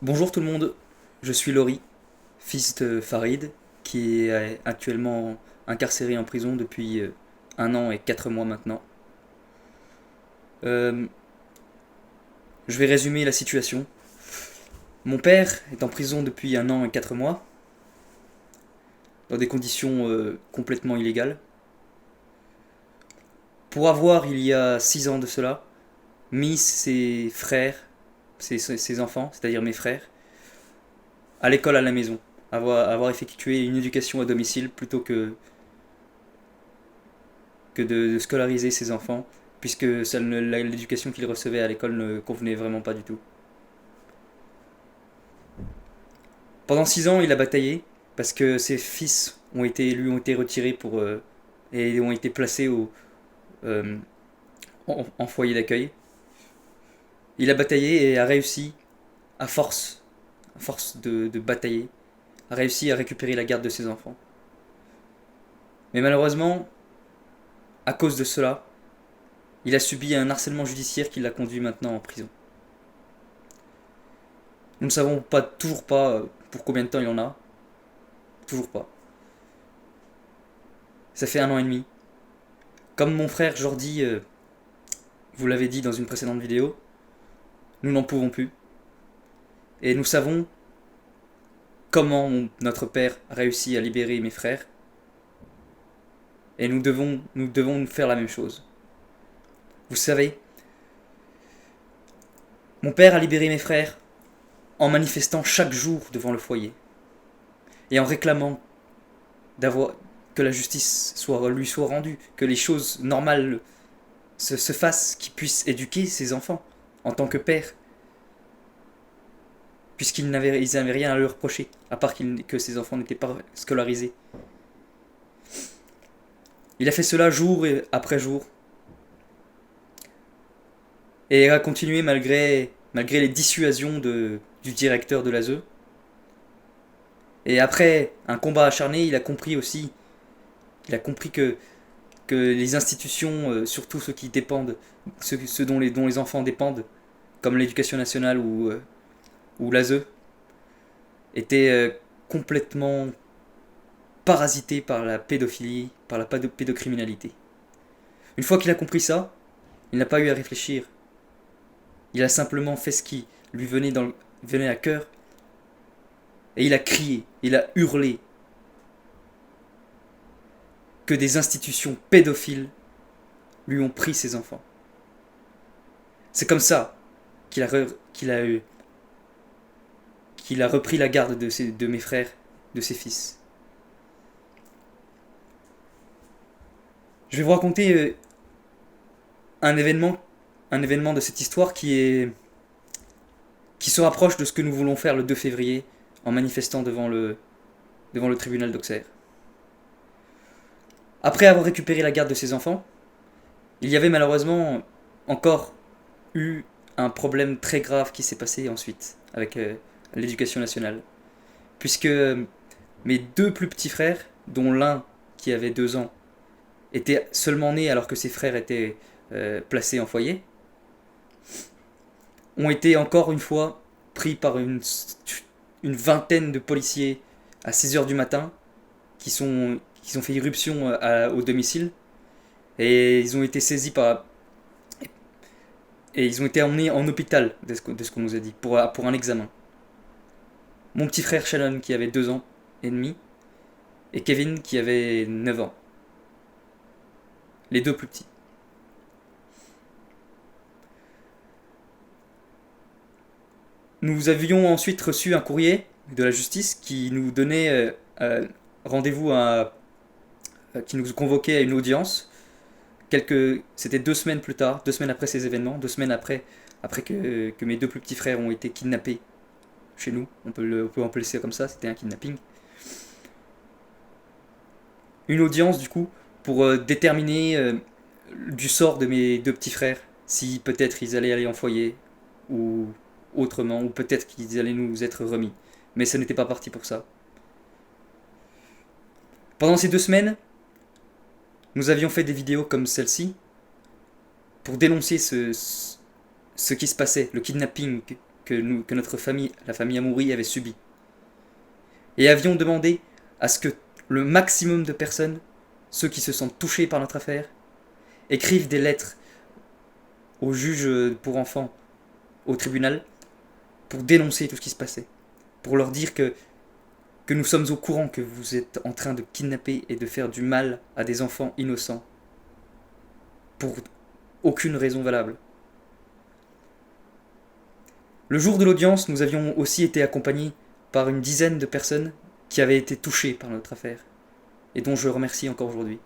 Bonjour tout le monde, je suis Laurie, fils de Farid, qui est actuellement incarcéré en prison depuis 1 an et 4 mois maintenant. Euh, je vais résumer la situation. Mon père est en prison depuis 1 an et 4 mois, dans des conditions complètement illégales, pour avoir, il y a 6 ans de cela, mis ses frères, ses enfants, c'est-à-dire mes frères, à l'école à la maison, avoir effectué une éducation à domicile plutôt que de scolariser ses enfants, puisque l'éducation qu'il recevait à l'école ne convenait vraiment pas du tout. Pendant 6 ans, il a bataillé, parce que ses fils lui ont été retirés et ont été placés euh, en foyer d'accueil. Il a bataillé et a réussi, à force de batailler, a réussi à récupérer la garde de ses enfants. Mais malheureusement, à cause de cela, il a subi un harcèlement judiciaire qui l'a conduit maintenant en prison. Nous ne savons toujours pas pour combien de temps il en a. Toujours pas. Ça fait 1 an et demi. Comme mon frère Jordi vous l'avez dit dans une précédente vidéo, nous n'en pouvons plus. Et nous savons comment notre père a réussi à libérer mes frères. Et nous devons faire la même chose. Vous savez, mon père a libéré mes frères en manifestant chaque jour devant le foyer. Et en réclamant d'avoir que la justice lui soit rendue, que les choses normales se fassent, qu'il puisse éduquer ses enfants en tant que père, puisqu'ils n'avaient rien à leur reprocher, à part que ses enfants n'étaient pas scolarisés. Il a fait cela jour après jour, et il a continué malgré les dissuasions du directeur de l'ASE. Et après un combat acharné, il a compris que les institutions, surtout ceux qui dépendent, ceux dont les enfants dépendent, comme l'éducation nationale ou l'ASE, étaient complètement parasité par la pédophilie, par la pédocriminalité. Une fois qu'il a compris ça, il n'a pas eu à réfléchir. Il a simplement fait ce qui lui venait à cœur, et il a crié, il a hurlé que des institutions pédophiles lui ont pris ses enfants. C'est comme ça qu'il a, qu'il a, qu'il a repris la garde de mes frères, de ses fils. Je vais vous raconter un événement, un événement de cette histoire qui se rapproche de ce que nous voulons faire le 2 février en manifestant devant le tribunal d'Auxerre. Après avoir récupéré la garde de ses enfants, il y avait malheureusement encore eu un problème très grave qui s'est passé ensuite avec l'éducation nationale. Puisque mes deux plus petits frères, dont l'un qui avait 2 ans, était seulement né alors que ses frères étaient placés en foyer, ont été encore une fois pris par une vingtaine de policiers à 6 heures du matin qui ont fait irruption au domicile, et ils ont été saisis et ils ont été emmenés en hôpital de ce qu'on nous a dit pour un examen. Mon petit frère Shannon qui avait 2 ans et demi et Kevin qui avait 9 ans. Les deux plus petits. Nous avions ensuite reçu un courrier de la justice qui nous donnait rendez-vous qui nous convoquait à une audience. C'était 2 semaines plus tard, 2 semaines après ces événements, 2 semaines après que mes deux plus petits frères ont été kidnappés chez nous. On peut appeler ça comme ça, c'était un kidnapping. Une audience du coup pour déterminer du sort de mes deux petits frères, si peut-être ils allaient aller en foyer ou autrement, ou peut-être qu'ils allaient nous être remis. Mais ce n'était pas parti pour ça. Pendant ces 2 semaines, nous avions fait des vidéos comme celle-ci pour dénoncer ce qui se passait, le kidnapping que notre famille, la famille Amouri, avait subi. Et avions demandé à ce que le maximum de personnes, ceux qui se sentent touchés par notre affaire, écrivent des lettres au juge pour enfants, au tribunal, pour dénoncer tout ce qui se passait. Pour leur dire que nous sommes au courant que vous êtes en train de kidnapper et de faire du mal à des enfants innocents. Pour aucune raison valable. Le jour de l'audience, nous avions aussi été accompagnés par une dizaine de personnes qui avaient été touchées par notre affaire, et dont je remercie encore aujourd'hui.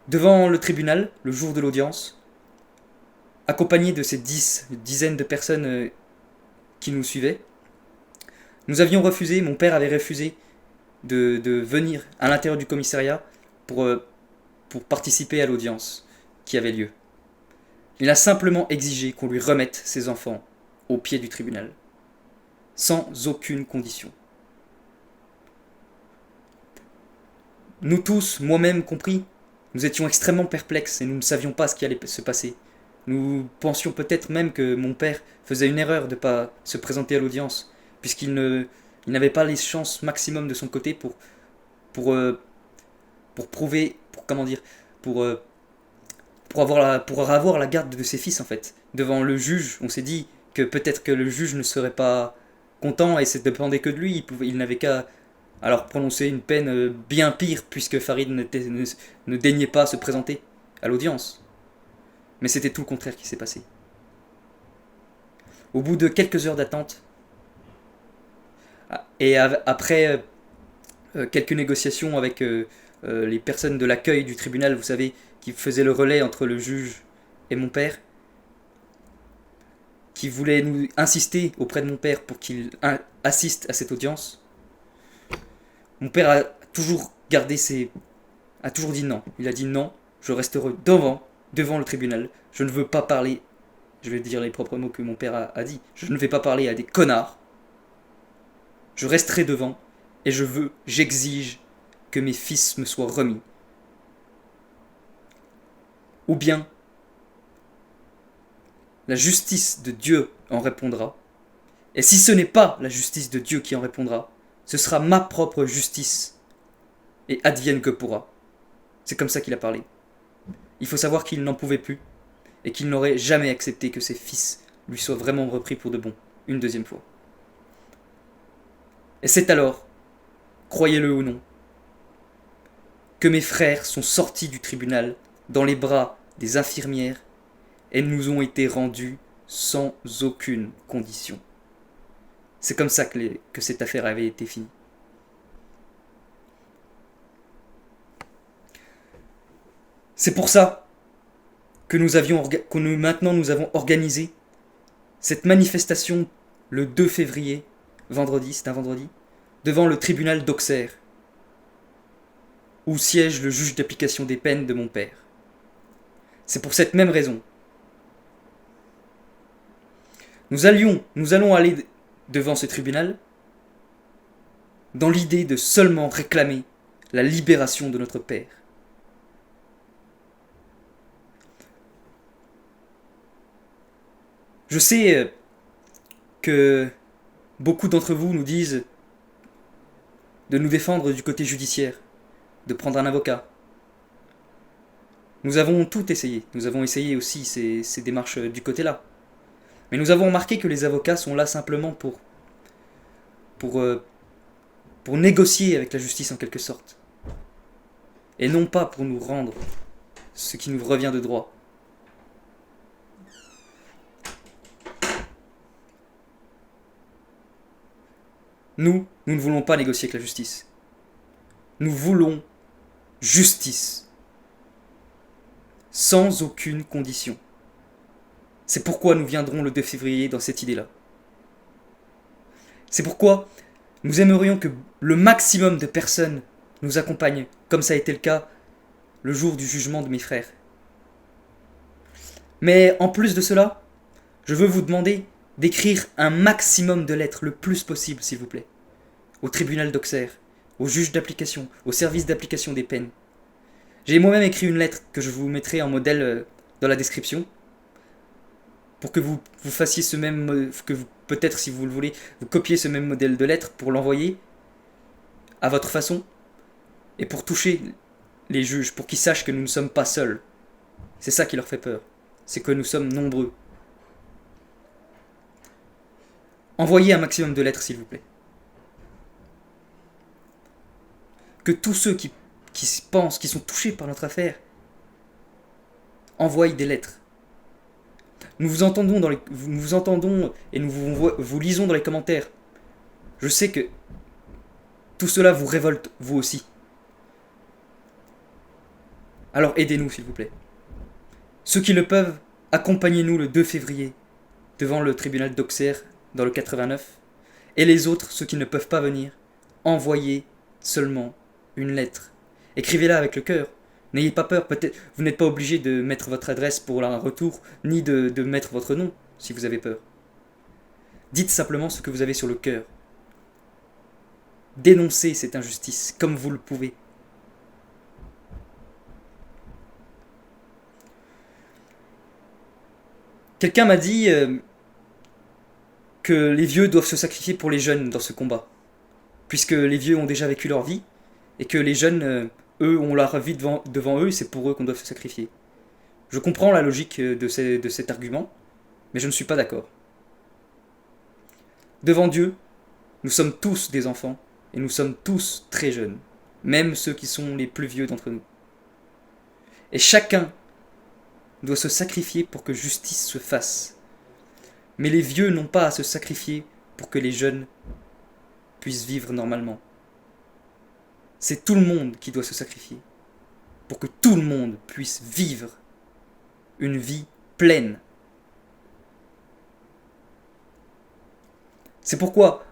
Devant le tribunal, le jour de l'audience, accompagnés de ces dizaines de personnes qui nous suivaient, nous avions refusé, mon père avait refusé de venir à l'intérieur du commissariat pour participer à l'audience qui avait lieu. Il a simplement exigé qu'on lui remette ses enfants au pied du tribunal, sans aucune condition. Nous tous, moi-même compris, nous étions extrêmement perplexes et nous ne savions pas ce qui allait se passer. Nous pensions peut-être même que mon père faisait une erreur de ne pas se présenter à l'audience, puisqu'il n'avait pas les chances maximum de son côté pour prouver, pour avoir la garde de ses fils en fait. Devant le juge, on s'est dit que peut-être que le juge ne serait pas content et ça dépendait que de lui, il n'avait qu'à alors prononcer une peine bien pire puisque Farid ne daignait pas se présenter à l'audience. Mais c'était tout le contraire qui s'est passé. Au bout de quelques heures d'attente, et après quelques négociations avec les personnes de l'accueil du tribunal, vous savez, qui faisaient le relais entre le juge et mon père, qui voulaient nous insister auprès de mon père pour qu'il assiste à cette audience. Mon père a toujours dit non. Il a dit non, je resterai devant le tribunal. Je ne veux pas parler, je vais dire les propres mots que mon père a dit, je ne vais pas parler à des connards. Je resterai devant et j'exige que mes fils me soient remis. Ou bien, la justice de Dieu en répondra. Et si ce n'est pas la justice de Dieu qui en répondra, ce sera ma propre justice. Et advienne que pourra. C'est comme ça qu'il a parlé. Il faut savoir qu'il n'en pouvait plus et qu'il n'aurait jamais accepté que ses fils lui soient vraiment repris pour de bon, une deuxième fois. Et c'est alors, croyez-le ou non, que mes frères sont sortis du tribunal dans les bras des infirmières et nous ont été rendus sans aucune condition. C'est comme ça que cette affaire avait été finie. C'est pour ça que nous avons organisé cette manifestation le 2 février, c'est un vendredi, devant le tribunal d'Auxerre, où siège le juge d'application des peines de mon père. C'est pour cette même raison. Nous allons aller devant ce tribunal dans l'idée de seulement réclamer la libération de notre père. Je sais que beaucoup d'entre vous nous disent de nous défendre du côté judiciaire, de prendre un avocat. Nous avons tout essayé. Nous avons essayé aussi ces démarches du côté-là. Mais nous avons remarqué que les avocats sont là simplement pour négocier avec la justice en quelque sorte. Et non pas pour nous rendre ce qui nous revient de droit. Nous ne voulons pas négocier avec la justice. Nous voulons justice. Sans aucune condition. C'est pourquoi nous viendrons le 2 février dans cette idée-là. C'est pourquoi nous aimerions que le maximum de personnes nous accompagnent, comme ça a été le cas le jour du jugement de mes frères. Mais en plus de cela, je veux vous demander d'écrire un maximum de lettres, le plus possible s'il vous plaît, au tribunal d'Auxerre, au juge d'application, au service d'application des peines. J'ai moi-même écrit une lettre que je vous mettrai en modèle dans la description. pour que vous fassiez ce même, que vous, peut-être si vous le voulez, vous copiez ce même modèle de lettre pour l'envoyer à votre façon et pour toucher les juges, pour qu'ils sachent que nous ne sommes pas seuls. C'est ça qui leur fait peur, c'est que nous sommes nombreux. Envoyez un maximum de lettres, s'il vous plaît. Que tous ceux qui pensent, qui sont touchés par notre affaire, envoient des lettres. Nous vous entendons, et nous vous lisons dans les commentaires. Je sais que tout cela vous révolte, vous aussi. Alors aidez-nous, s'il vous plaît. Ceux qui le peuvent, accompagnez-nous le 2 février devant le tribunal d'Auxerre dans le 89. Et les autres, ceux qui ne peuvent pas venir, envoyez seulement une lettre. Écrivez-la avec le cœur. N'ayez pas peur, peut-être vous n'êtes pas obligé de mettre votre adresse pour un retour, ni de mettre votre nom, si vous avez peur. Dites simplement ce que vous avez sur le cœur. Dénoncez cette injustice, comme vous le pouvez. Quelqu'un m'a dit que les vieux doivent se sacrifier pour les jeunes dans ce combat, puisque les vieux ont déjà vécu leur vie, et que les jeunes, eux, ont leur vie devant eux, et c'est pour eux qu'on doit se sacrifier. Je comprends la logique de cet argument, mais je ne suis pas d'accord. Devant Dieu, nous sommes tous des enfants, et nous sommes tous très jeunes, même ceux qui sont les plus vieux d'entre nous. Et chacun doit se sacrifier pour que justice se fasse. Mais les vieux n'ont pas à se sacrifier pour que les jeunes puissent vivre normalement. C'est tout le monde qui doit se sacrifier pour que tout le monde puisse vivre une vie pleine. C'est pourquoi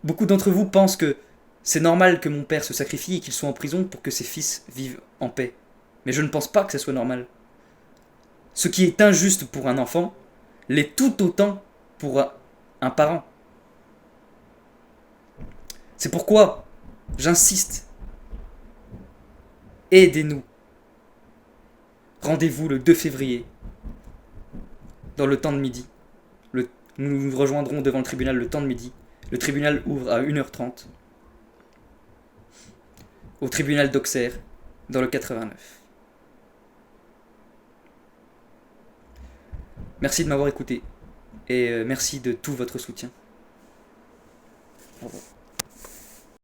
beaucoup d'entre vous pensent que c'est normal que mon père se sacrifie et qu'il soit en prison pour que ses fils vivent en paix. Mais je ne pense pas que ce soit normal. Ce qui est injuste pour un enfant l'est tout autant pour un parent. C'est pourquoi j'insiste. Aidez-nous. Rendez-vous le 2 février, dans le temps de midi. Nous nous rejoindrons devant le tribunal le temps de midi. Le tribunal ouvre à 1h30. Au tribunal d'Auxerre, dans le 89. Merci de m'avoir écouté. Et merci de tout votre soutien. Au revoir.